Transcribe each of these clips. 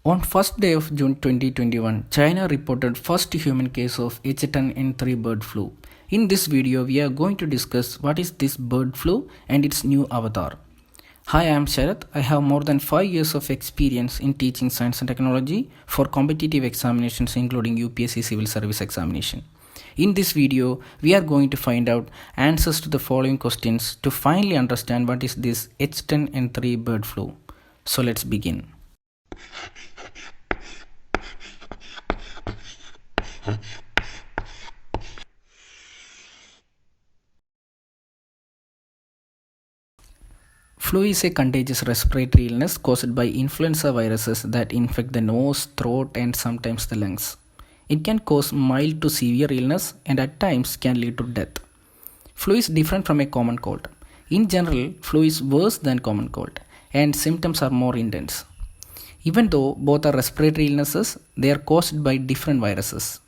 On first day of June 2021, China reported first human case of H10N3 bird flu. In this video, we are going to discuss what is this bird flu and its new avatar. Hi, I am Sharath. I have more than 5 years of experience in teaching science and technology for competitive examinations including UPSC Civil Service examination. In this video, we are going to find out answers to the following questions to finally understand what is this H10N3 bird flu. So let's begin. Flu is a contagious respiratory illness caused by influenza viruses that infect the nose, throat, and sometimes the lungs. It can cause mild to severe illness and at times can lead to death. Flu is different from a common cold. In general, flu is worse than common cold and symptoms are more intense. Even though both are respiratory illnesses, they are caused by different viruses.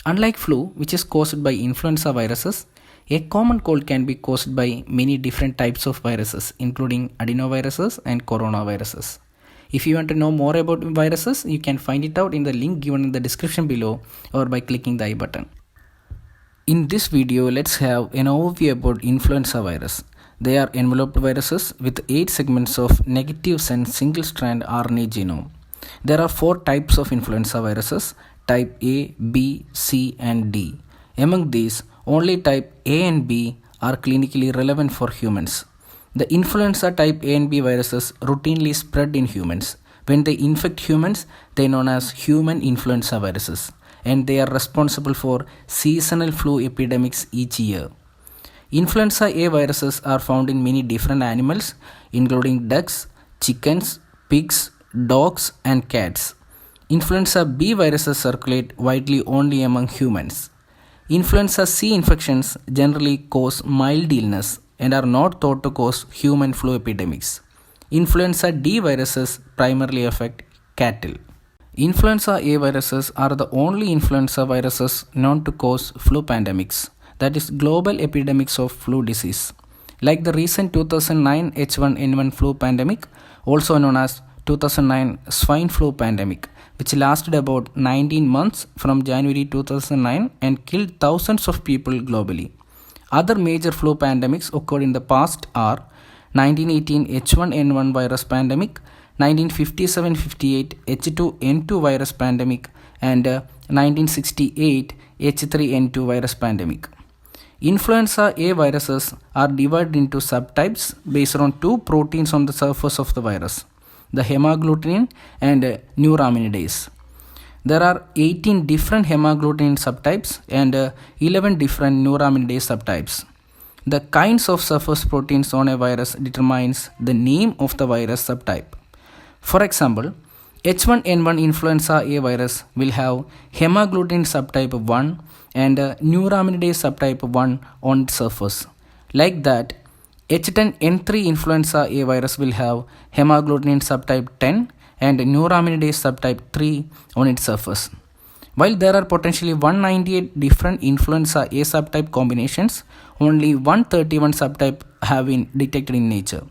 Unlike flu, which is caused by influenza viruses, a common cold can be caused by many different types of viruses, including adenoviruses and coronaviruses. If you want to know more about viruses, you can find it out in the link given in the description below or by clicking the I button. In this video, let's have an overview about influenza virus. They are enveloped viruses with 8 segments of negative sense single-strand RNA genome. There are 4 types of influenza viruses, type A, B, C and D. Among these, only type A and B are clinically relevant for humans. The influenza type A and B viruses routinely spread in humans. When they infect humans, they are known as human influenza viruses, and they are responsible for seasonal flu epidemics each year. Influenza A viruses are found in many different animals, including ducks, chickens, pigs, dogs, and cats. Influenza B viruses circulate widely only among humans. Influenza C infections generally cause mild illness and are not thought to cause human flu epidemics. Influenza D viruses primarily affect cattle. Influenza A viruses are the only influenza viruses known to cause flu pandemics, that is, global epidemics of flu disease. Like the recent 2009 H10N3 flu pandemic, also known as 2009 swine flu pandemic, which lasted about 19 months from January 2009 and killed thousands of people globally. Other major flu pandemics occurred in the past are 1918 H1N1 virus pandemic, 1957-58 H2N2 virus pandemic, and 1968 H3N2 virus pandemic. Influenza A viruses are divided into subtypes based on 2 proteins on the surface of the virus, the hemagglutinin and neuraminidase. There are 18 different hemagglutinin subtypes and 11 different neuraminidase subtypes. The kinds of surface proteins on a virus determines the name of the virus subtype. For example, H1N1 influenza A virus will have hemagglutinin subtype 1 and neuraminidase subtype 1 on its surface. Like that, H10N3 influenza A virus will have hemagglutinin subtype 10 and neuraminidase subtype 3 on its surface. While there are potentially 198 different influenza A subtype combinations, only 131 subtype have been detected in nature.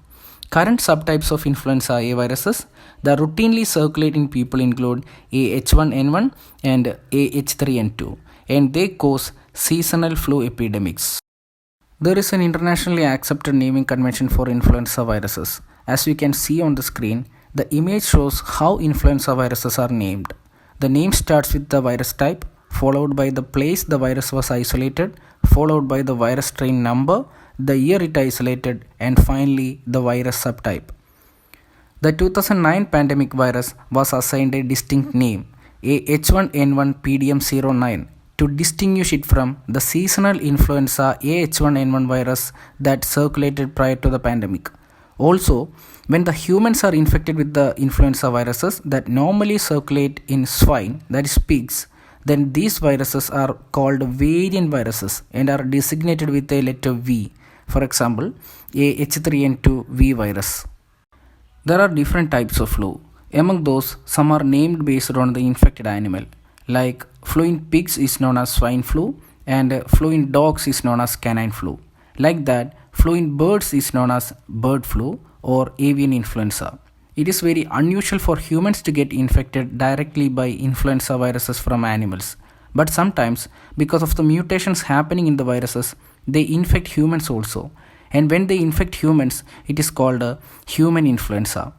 Current subtypes of influenza A viruses that routinely circulate in people include AH1N1 and AH3N2, and they cause seasonal flu epidemics. There is an internationally accepted naming convention for influenza viruses. As you can see on the screen, the image shows how influenza viruses are named. The name starts with the virus type, followed by the place the virus was isolated, followed by the virus strain number, the year it isolated, and finally the virus subtype. The 2009 pandemic virus was assigned a distinct name, H1N1 PDM09, to distinguish it from the seasonal influenza H1N1 virus that circulated prior to the pandemic. Also, when the humans are infected with the influenza viruses that normally circulate in swine, that is pigs, then these viruses are called variant viruses and are designated with a letter V. For example, H3N2 V virus. There are different types of flu. Among those, some are named based on the infected animal. Like flu in pigs is known as swine flu and flu in dogs is known as canine flu. Like that, flu in birds is known as bird flu or avian influenza. it is very unusual for humans to get infected directly by influenza viruses from animals. But sometimes, because of the mutations happening in the viruses, they infect humans also. And when they infect humans, it is called a human influenza.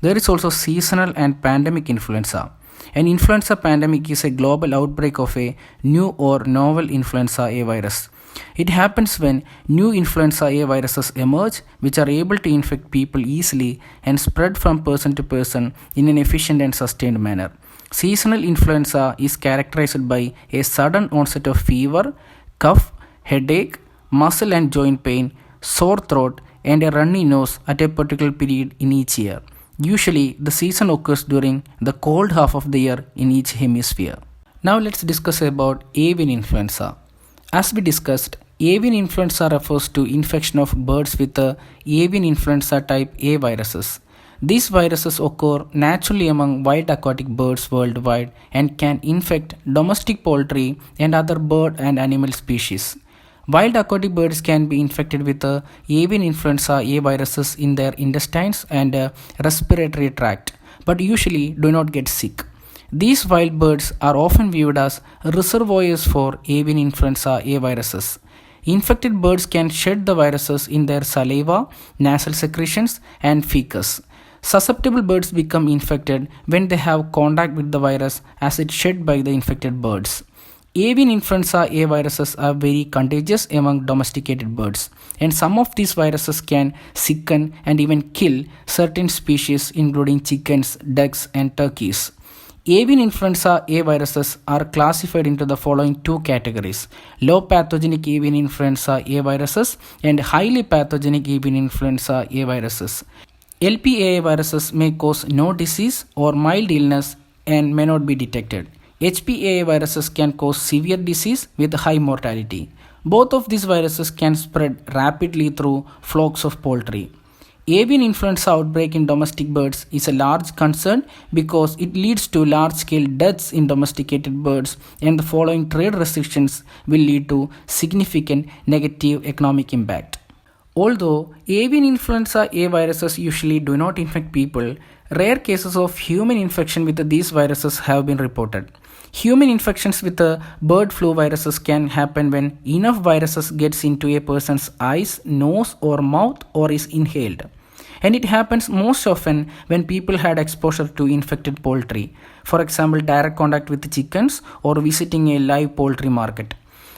There is also seasonal and pandemic influenza. An influenza pandemic is a global outbreak of a new or novel influenza A virus. It happens when new influenza A viruses emerge, which are able to infect people easily and spread from person to person in an efficient and sustained manner. Seasonal influenza is characterized by a sudden onset of fever, cough, headache, muscle and joint pain, sore throat, and a runny nose at a particular period in each year. Usually, the season occurs during the cold half of the year in each hemisphere. Now, let's discuss about avian influenza. As we discussed, avian influenza refers to infection of birds with the avian influenza type A viruses. These viruses occur naturally among wild aquatic birds worldwide and can infect domestic poultry and other bird and animal species. Wild aquatic birds can be infected with the avian influenza A viruses in their intestines and respiratory tract, but usually do not get sick. These wild birds are often viewed as reservoirs for avian influenza A viruses. Infected birds can shed the viruses in their saliva, nasal secretions, and fecus. Susceptible birds become infected when they have contact with the virus as it shed by the infected birds. Avian influenza A viruses are very contagious among domesticated birds, and some of these viruses can sicken and even kill certain species including chickens, ducks, and turkeys. Avian influenza A viruses are classified into the following two categories: low pathogenic avian influenza A viruses and highly pathogenic avian influenza A viruses. LPAA viruses may cause no disease or mild illness and may not be detected. HPAA viruses can cause severe disease with high mortality. Both of these viruses can spread rapidly through flocks of poultry. Avian influenza outbreak in domestic birds is a large concern because it leads to large-scale deaths in domesticated birds, and the following trade restrictions will lead to significant negative economic impact. Although avian influenza A viruses usually do not infect people, rare cases of human infection with these viruses have been reported. Human infections with the bird flu viruses can happen when enough viruses gets into a person's eyes, nose or mouth or is inhaled. And it happens most often when people had exposure to infected poultry, for example direct contact with chickens or visiting a live poultry market.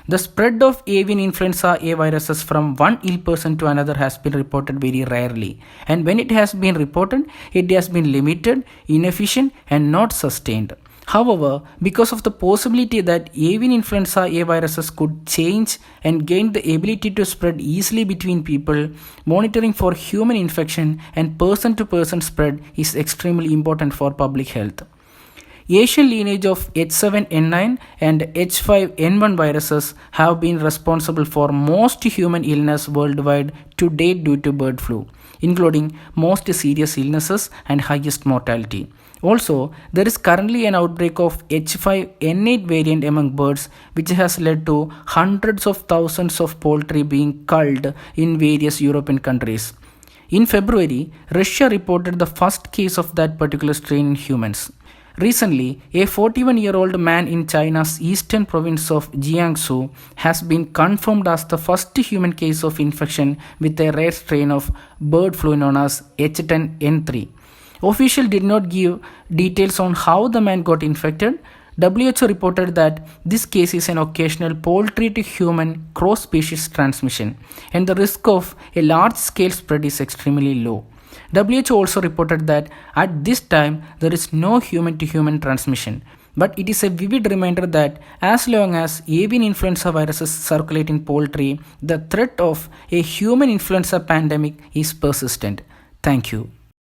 The spread of avian influenza A viruses from one ill person to another has been reported very rarely, and when it has been reported, it has been limited, inefficient, and not sustained. However, because of the possibility that avian influenza A viruses could change and gain the ability to spread easily between people, monitoring for human infection and person-to-person spread is extremely important for public health. Asian lineage of H7N9 and H5N1 viruses have been responsible for most human illness worldwide to date due to bird flu, including most serious illnesses and highest mortality. Also, there is currently an outbreak of H5N8 variant among birds, which has led to hundreds of thousands of poultry being culled in various European countries. In February, Russia reported the first case of that particular strain in humans. Recently, a 41-year-old man in China's eastern province of Jiangsu has been confirmed as the first human case of infection with a rare strain of bird flu known as H10N3. Officials did not give details on how the man got infected. WHO reported that this case is an occasional poultry to human cross-species transmission, and the risk of a large-scale spread is extremely low. WHO also reported that at this time there is no human-to-human transmission, but it is a vivid reminder that as long as avian influenza viruses circulate in poultry, the threat of a human influenza pandemic is persistent. Thank you.